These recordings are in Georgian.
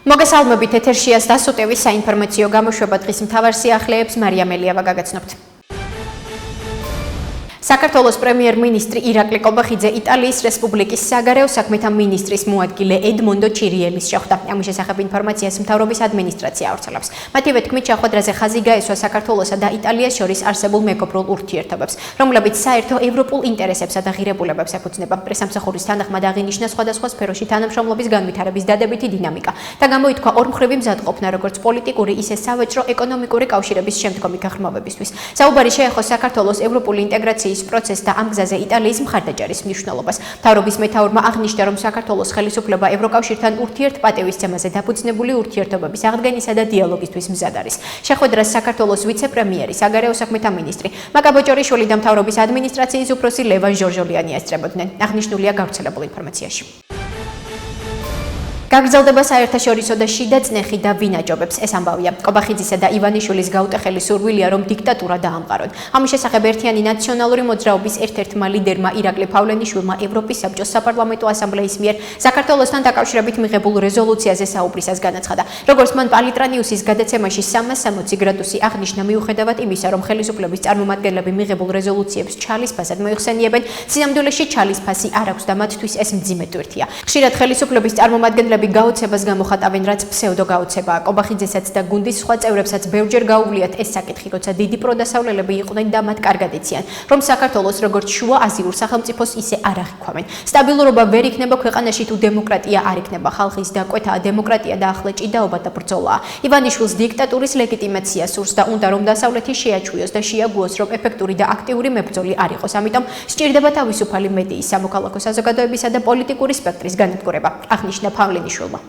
მოგესალმებით ეთერშია დასუტევის საინფორმაციო გამოშვება დღის მთავარ სიახლეებს მარია მელიავა გაგაცნობთ. საქართველოს პრემიერ-მინისტრი ირაკლი კობახიძე იტალიის რესპუბლიკის საგარეო საქმეთა მინისტრის მოადგილე ედმონდო ჩირიელის შეხვდა. ამის შესახებ ინფორმაციას მთავრობის ადმინისტრაცია ავრცელებს. მათივე თქმით, შეხვედრაზე ხაზი გაესვა საქართველოსა და იტალიას შორის არსებულ მეგობრულ ურთიერთობებს, რომლებიც საერთო ევროპულ ინტერესებსა და ღირებულებებს ეფუძნება. პრესამსახურის თანახმად აღინიშნა სხვადასხვა სფეროში თანამშრომლობის განვითარების დადებითი დინამიკა და გამოითქვა ორმხრივი მზადყოფნა როგორც პოლიტიკური, ისე სავაჭრო ეკონომიკური კავშირების შემდგომი გაღრმავებისთვის. საუბარი შეეხო საქართველოს ევროპული ინტეგრაციის პროცესს და ამ გზაზე იტალიის მხარდაჭერის მნიშვნელობას. მთავრობის მეთაურმა აღნიშნა, რომ საქართველოს ხელისუფლება ევროკავშირთან ურთიერთპატევისცემაზე დაფუძნებული ურთიერთობების აღდგენისა და დიალოგისთვის მზად არის. შეხვედრას საქართველოს ვიცე-პრემიერი, საგარეო საქმეთა მინისტრი მაკა ბოჭორიშვილი და მთავრობის ადმინისტრაციის უფროსი ლევან ჟორჟოლიანი ესწრებოდნენ. აღნიშნულია გავრცელებულ ინფორმაციაში. გაგრძელდება საერთაშორისო და შიდა წნეხი და ვინაჯობებს. ეს ამბავია კობახიძისა და ივანიშვილის გაუტეხელი სურვილია, რომ დიქტატურა დაამყარონ. ამის შესახებ ერთიანი ნაციონალური მოძრაობის ერთ-ერთმა ლიდერმა ირაკლი ფავლენიშვილმა ევროპის საბჭოს საპარლამენტო ასამბლეის მიერ საქართველოსთან დაკავშირებით მიღებულ რეზოლუციაზე საუბრისას განაცხადა. როგორც მან პალიტრანიუსის გადაცემაში 360 გრადუსი აღნიშნა, მიუხედავად იმისა, რომ ხელისუფლების წარმომადგენლები მიღებულ რეზოლუციებს ჩალის ფასად მოიხსენიებენ, სინამდვილეში ჩალის ფასი არ აქვს და მათთვის ეს მძიმე ტვირთია. ხშირად ხელისუფლების წარმომადგენლები გაოცებას გამოხატავენ, რაც ფსევდოგაოცებაა. კობახიძესაც და გუნდის სხვა წევრებსაც ბევრჯერ გაუვლიათ ეს საკითხი, როცა დიდი პროდასავლელები იყვნენ და მათ კარგად იციან, რომ საქართველოს როგორც შუა აზიურ სახელმწიფოს ისე არ აღიქვამენ. სტაბილურობა ვერ იქნება ქვეყანაში თუ დემოკრატია არ იქნება. ხალხის დაკვეთაა დემოკრატია და ახლა ჭიდაობა და ბრძოლაა. ივანიშვილს დიქტატურის ლეგიტიმაცია სურს და უნდა რომ დასავლეთი შეაჩვიოს და შეაგუოს, რომ ეფექტური და აქტიური მებრძოლი არ იყოს. ამიტომ სჭირდება თავისუფალი მედიის, სამოქალაქო საზოგადოებისა და პოლიტიკური სპექტრის განადგურება. აღნიშნა ფავლენიშვილმა.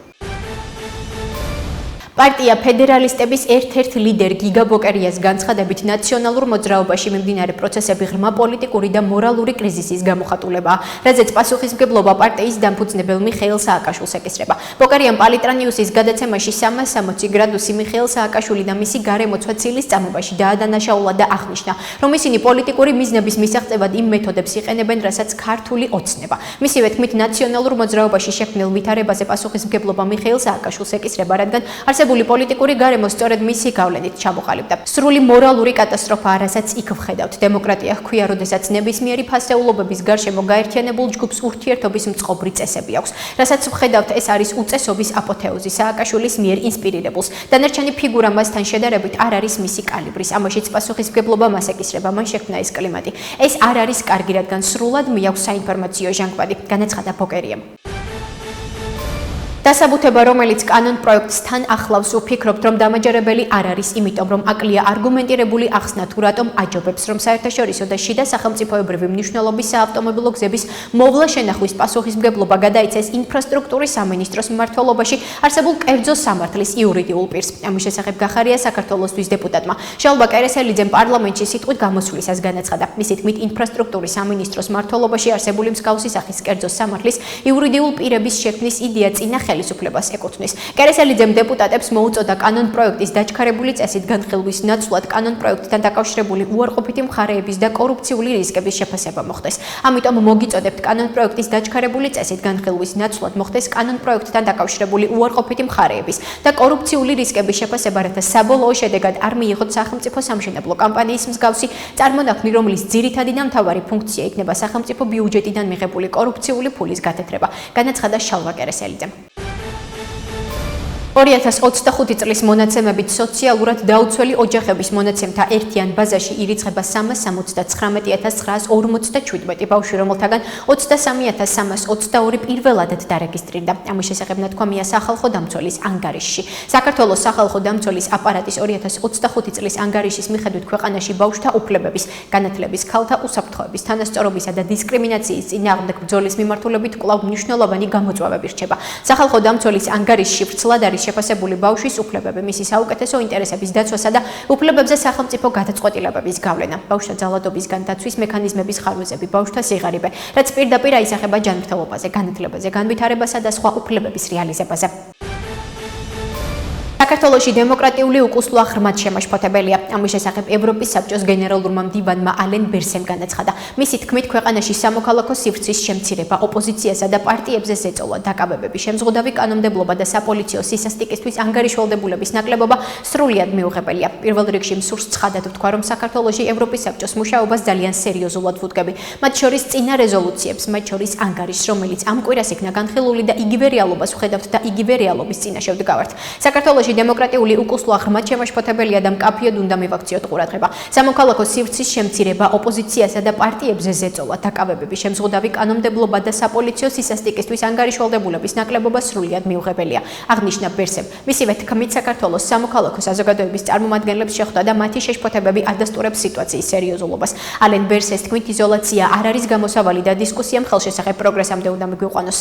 პარტია ფედერალისტების ერთ-ერთ ლიდერ გიგა ბოკერიას განცხადებით, ნაციონალურ მოძრაობაში მიმდინარე პროცესები ღრმა პოლიტიკური და მორალური კრიზისის გამოხატულებაა, რაზეც პასუხისმგებლობა პარტიის დამფუძნებელ მიხეილ სააკაშვილს ეკისრება. ბოკერიამ პალიტრანიუსის გადაცემაში 360 გრადუსი მიხეილ სააკაშვილი და მისი გარემოცვა ცილის წამებაში დაადანაშაულა და აღნიშნა, რომ ისინი პოლიტიკური მიზნების მისაღწევად იმ მეთოდებს იყენებენ, რასაც ქართული ოცნება. მისივე თქმით, ნაციონალურ მოძრაობაში შექმნილ ვითარებაზე პასუხისმგებლობა მიხეილ სააკაშვილს ეკისრება, რადგან პოლიტიკური გარემო სწორედ მისი გავლენით ჩამოყალიბდა. სრული მორალური კატასტროფაა, რასაც იქ ვხედავთ. დემოკრატია ჰქვია, როდესაც ნებისმიერი ფასეულობების გარშემო გაერთიანებულ ჯგუფს ურთიერთობის მწყობრი წესები აქვს. რასაც ვხედავთ, ეს არის უწესობის აპოთეოზი სააკაშვილის მიერ ინსპირირებულს. დანარჩენი ფიგურა მასთან შედარებით არ არის მისი კალიბრის. ამაშიც პასუხისმგებლობა მას ეკისრება, მან შექმნა ეს კლიმატი. ეს არ არის კარგი, რადგან სრულად მიაქვს საინფორმაციო ჟანგბადი, განაცხადა ბოკერიამ. დასაბუთება, რომელიც კანონ პროექტთან ახლავს, ვფიქრობთ, რომ დამაჯერებელი არ არის, იმიტომ რომ აკლია არგუმენტირებული ახსნა თუ რატომ აჯობებს, რომ საერთაშორისო და შიდა სახელმწიფოებრივი მნიშვნელობის საავტომობილო გზების მოვლა შენახვის პასუხისმგებლობა გადაიცეს ინფრასტრუქტურის სამინისტროს მმართველობაში არსებულ კერძო სამართლის იურიდიულ პირს. ამის შესახებ გახარია საქართველოსთვის დეპუტატმა შალვა კერესელიძემ პარლამენტში სიტყვით გამოსვლისას განაცხადა. მისი თქმით, ინფრასტრუქტურის სამინისტროს მმართველობაში არსებული მსგავსი სახის კერძო სამართლის იურიდიულ პირების შექმნის იდეა წინა ხელისუფლებას ეკუთვნის. კერესელიძემ დეპუტატებს მოუწოდა კანონ პროექტის დაჩქარებული წესით განხილვის ნაცვლად კანონ პროექტთან დაკავშირებული უარყოფითი მხარეების და კორუფციული რისკების შეფასება მოხდეს. ამიტომ მოგიწოდებთ კანონ პროექტის დაჩქარებული წესით განხილვის ნაცვლად მოხდეს კანონ პროექტთან დაკავშირებული უარყოფითი მხარეების და კორუფციული რისკების შეფასება, რათა საბოლოო შედეგად არ მიიღოთ სახელმწიფო სამშენებლო კამპანიის მსგავსი წარმონაქმნი, რომლის ძირითადი და მთავარი ფუნქცია იქნება სახელმწიფო ბიუჯეტიდან მიღებული კორუფციული ფულის გათეთრება, განაცხადა შალვა კერესელიძემ. 2025 წლის მონაცემებით სოციალურად დაუცველი ოჯახების მონაცემთა ერთიან ბაზაში ირიცხება 330,947 ბავშვი, რომელთაგან 23,322 პირველადად დარეგისტრირდა. ამის შესახებ ნათქვამია სახალხო დამცველის ანგარიშში. საქართველოს სახალხო დამცველის აპარატის 2025 წლის ანგარიშის მიხედვით ქვეყანაში ბავშვთა უფლებების, განათლების, ქალთა უსაფრთხოების, თანასწორობისა და დისკრიმინაციის წინააღმდეგ ბრძოლის მიმართულებით კვლავ მნიშვნელოვანი გამოწვევები რჩება. სახალხო დამცველის ანგარიშში ვრცლად არის შეფასებული ბავშვის უფლებები, მისი საუკეთესო ინტერესების დაცვასა და უფლებებზე სახელმწიფო გადაწყვეტილებების გავლენა, ბავშვთა ძალადობისგან დაცვის მექანიზმების ხარვეზები, ბავშვთა სიღარიბე, რაც პირდაპირ აისახება ჯანმრთელობაზე, განათლებაზე, განვითარებასა და სხვა უფლებების რეალიზებაზე. საქართველოში დემოკრატიული უკუსლვა ღრმად შემაშფოთებელია. ამის შესახებ ევროპის საბჭოს გენერალურმა მდივანმა ალენ ბერსემ განაცხადა. მისი თქმით, ქვეყანაში სამოქალაქო სივრცის შემცირება, ოპოზიციასა და პარტიებზე ზეწოლა, დაკავებები, შემზღუდავი კანონმდებლობა და საპოლიციო სისასტიკისთვის ანგარიშვალდებულების ნაკლებობა სრულიად მიუღებელია. პირველ რიგში მსურს ცხადად ვთქვა, რომ საქართველოში ევროპის საბჭოს მუშაობას ძალიან სერიოზულად ვუდგები. მათ შორის წინა რეზოლუციებს, მათ შორის ანგარიშს, რომელიც ამ კვირას იქნა განხილული და იგივე რეალობას ვხედავთ და იგივე რეალობის წინაშე ვდგავართ. საქართველოში დემოკრატიული უკუსლვა ღრმად შემაშფოთებელია და მკაფიოდ უნდა მივაქციოთ ყურადღება. სამოქალაქო სივრცის შემცირება, ოპოზიციასა და პარტიებზე ზეწოლა, დაკავებები, შემზღუდავი კანონმდებლობა და საპოლიციო სისასტიკისთვის ანგარიშვალდებულების ნაკლებობა სრულიად მიუღებელია. აღნიშნა ბერსემ. მისივე თქმით, საქართველოს სამოქალაქო საზოგადოების წარმომადგენლებს შეხვდა და მათი შეშფოთებები ადასტურებს სიტუაციის სერიოზულობას. ალენ ბერსეს თქმით, იზოლაცია არ არის გამოსავალი და დისკუსიამ ხელშესახებ პროგრესამდე უნდა მიგვიყვანოს.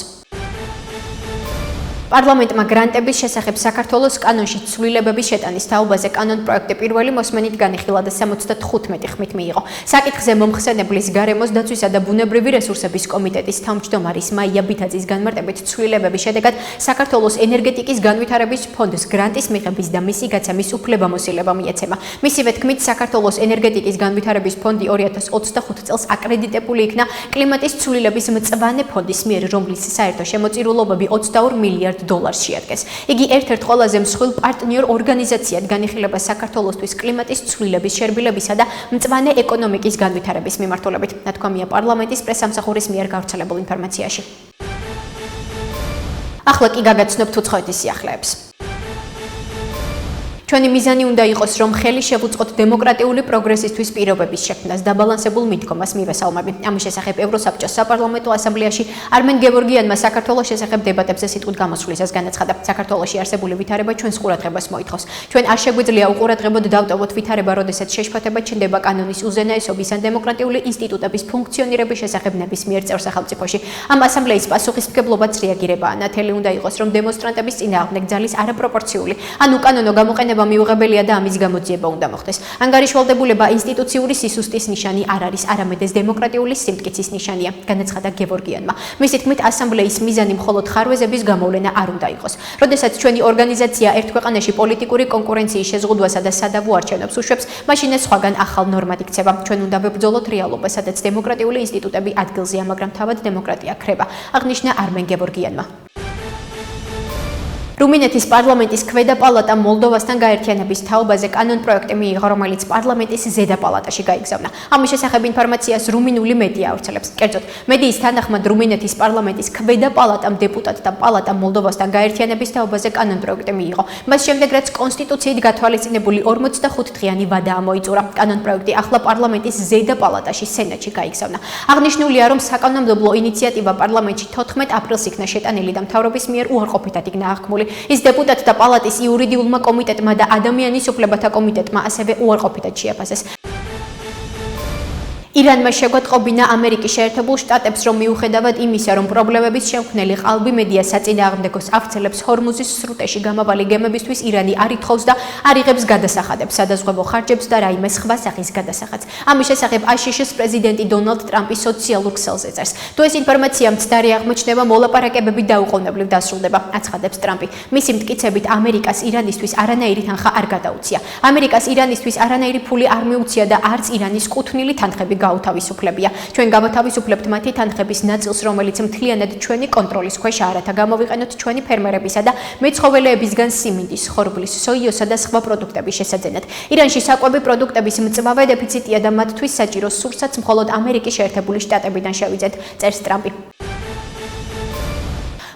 პარლამენტმა გრანტების შესახებ საქართველოს კანონში ცვლილებების შეტანის თაობაზე კანონპროექტი პირველი მოსმენით განიხილა და 75 ხმით მიიღო. საკითხზე მომხსენებლის გარემოს დაცვისა და ბუნებრივი რესურსების კომიტეტის თავმჯდომარის მაია ბითაძის განმარტებით ცვლილების შედეგად საქართველოს ენერგეტიკის განვითარების ფონდს გრანტის მიღების და მისი გაცემის უფლებამოსილება მიეცემა. მისივე თქმით, საქართველოს ენერგეტიკის განვითარების ფონდი 2025 წელს აკრედიტებული იქნა კლიმატის ცვლილების მწვანე ფონდის მიერ, რომლის საერთო შემოწირულობები 22 მილიარდ $. შეადგენს. იგი ერთ-ერთ ყველაზე მსხვილ პარტნიორ ორგანიზაციად განიხილება საქართველოსთვის კლიმატის ცვლილების შერბილებისა და მწვანე ეკონომიკის განვითარების მიმართულებით. ნათქვამია პარლამენტის პრესსამსახურის მიერ გავრცელებულ ინფორმაციაში. ახლა კი გაგაცნობთ უცხოეთის სიახლეებს. ჩვენი მიზანი უნდა იყოს, რომ ხელი შევუწყოთ დემოკრატიული პროგრესისთვის პირობების შექმნას, დაბალანსებულ მიდგომას მივესალმები. ამის შესახებ ევროსაბჭოს საპარლამენტო ასამბლეაში არმენ გევორგიანმა საქართველოს შესახებ დებატებზე სიტყვით გამოსვლისას განაცხადა. საქართველოში არსებული ვითარება ჩვენს ყურადღებას მოითხოვს. ჩვენ არ შეგვიძლია უყურადღებოდ დავტოვოთ ვითარება, როდესაც შეშფოთება ჩნდება კანონის უზენაესობის ან დემოკრატიული ინსტიტუტების ფუნქციონირების შესახებ ნებისმიერ წევრ სახელმწიფოში. ამ ასამბლეის პასუხისმგებლობაც რეაგირებაა. ნათელი უნდა იყოს, რომ დემონსტრანტების წინააღმდეგ ძალის არაპროპორციული ან უკანონო გამოყენება მიუღებელია და ამის გამოძიება უნდა მოხდეს. ანგარიშვალდებულება ინსტიტუციური სისუსტის ნიშანი არ არის, არამედ ეს დემოკრატიული სიმტკიცის ნიშანია, განაცხადა გევორგიანმა. მისი თქმით, ასამბლეის მიზანი მხოლოდ ხარვეზების გამოვლენა არ უნდა იყოს. როდესაც ჩვენი ორგანიზაცია ერთ ქვეყანაში პოლიტიკური კონკურენციის შეზღუდვასა და სადავო არჩევნებს უშვებს, მაშინ ეს სხვაგან ახალ ნორმად იქცევა. ჩვენ უნდა ვებრძოლოთ რეალობას, სადაც დემოკრატიული ინსტიტუტები ადგილზეა, მაგრამ თავად დემოკრატია ქრება, აღნიშნა არმენ გევორგიანმა. რუმინეთის პარლამენტის ქვედა პალატა მოლდოვასთან გაერთიანების თაობაზე კანონპროექტი მიიღო, რომელიც პარლამენტის ზედა პალატაში გაიგზავნა. ამის შესახებ ინფორმაციას რუმინული მედია ავრცელებს. კერძოდ, მედიის თანახმად რუმინეთის პარლამენტის ქვედა პალატამ დეპუტატთა პალატა მოლდოვასთან გაერთიანების თაობაზე კანონპროექტი მიიღო. მას შემდეგ, რაც კონსტიტუციით გათვალისწინებული 45 დღიანი ვადა მოიწურა, კანონპროექტი ახლა პარლამენტის ზედა პალატაში სენატში გაიგზავნა. აღნიშნულია, რომ საკანონმდებლო ინიციატივა პარლამენტში 14 აპრილს იქნა შეტანილი და მთავრობის მიერ უარყოფითად იქნა აღქმული. ის დეპუტატთა პალატის იურიდიულმა კომიტეტმა და ადამიანის უფლებათა კომიტეტმა ასევე უარყოფითად შეაფასეს. ირანმა შეგვეტყობინა ამერიკის შეერთებულ შტატებს, რომ მიუხედავად იმისა, რომ პრობლემების შემქმნელი ყალბი მედია საწინააღმდეგოს ავრცელებს ჰორმუზის სრუტეში გამავალი გემებისთვის, ირანი არ ითხოვს და არ იღებს გადასახადებს, სადაზღვევო ხარჯებს და რაიმე სხვა სახის გადასახადს. ამის შესახებ აშშ-ის პრეზიდენტი დონალდ ტრამპი სოციალურ ქსელზე წერს. თუ ეს ინფორმაცია მცდარი აღმოჩნდება, მოლაპარაკებები დაუყოვნებლივ დასრულდება, აცხადებს ტრამპი. მისი მტკიცებით, ამერიკას ირანისთვის არანაირი თანხა არ გადაუცია. ამერიკას ირანისთვის არანაირი ფული არ მიუცია და არც ირანის კუთვნილი თანხები გაუთავისუფლებია. ჩვენ გავათავისუფლებთ მათი თანხების ნაწილს, რომელიც მთლიანად ჩვენი კონტროლის ქვეშაა, რათა გამოვიყენოთ ჩვენი ფერმერებისა და მეცხოველეებისგან სიმინდის, ხორბლის, სოიოსა და სხვა პროდუქტების შესაძენად. ირანში საკვები პროდუქტების მწვავე დეფიციტია და მათთვის საჭირო სურსაც მხოლოდ ამერიკის შეერთებული შტატებიდან შევიძეთ, წერს ტრამპი.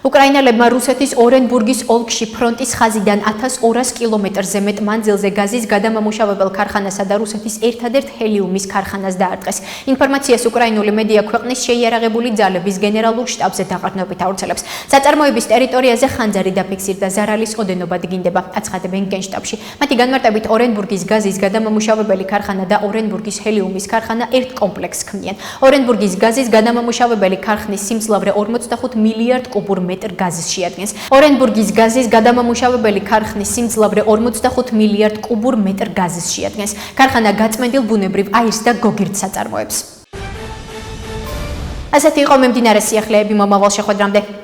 უკრაინელებმა რუსეთის ორენბურგის ოლქში ფრონტის ხაზიდან 1200 კილომეტრზე მეტ მანძილზე გაზის გადამამუშავებელ ქარხანასა და რუსეთის ერთადერთ ჰელიუმის ქარხანას დაარტყეს. ინფორმაციას უკრაინული მედია ქვეყნის შეიარაღებული ძალების გენერალურ შტაბზე დაყრდნობით ავრცელებს. საწარმოების ტერიტორიაზე ხანძარი დაფიქსირდა, ზარალის ოდენობა დგინდება, აცხადებენ გენშტაბში. მათი განმარტებით, ორენბურგის გაზის გადამამუშავებელი ქარხანა და ორენბურგის ჰელიუმის ქარხანა ერთ კომპლექსს ქმნიან. ორენბურგის გაზის გადამამუშავებელი ქარხნის სიმძლავრე 45 მილიარდ კუბურ მეტრ გაზის შეადგენს. ორენბურგის გაზის გადამამუშავებელი ქარხნის სიმძლავრე 45 მილიარდ კუბურ მეტრ გაზის შეადგენს. ქარხანა გაწმენდილ ბუნებრივ აირს და გოგირდს აწარმოებს. ასეთი იყო მიმდინარე სიახლეები მომავალ შეხვედრამდე.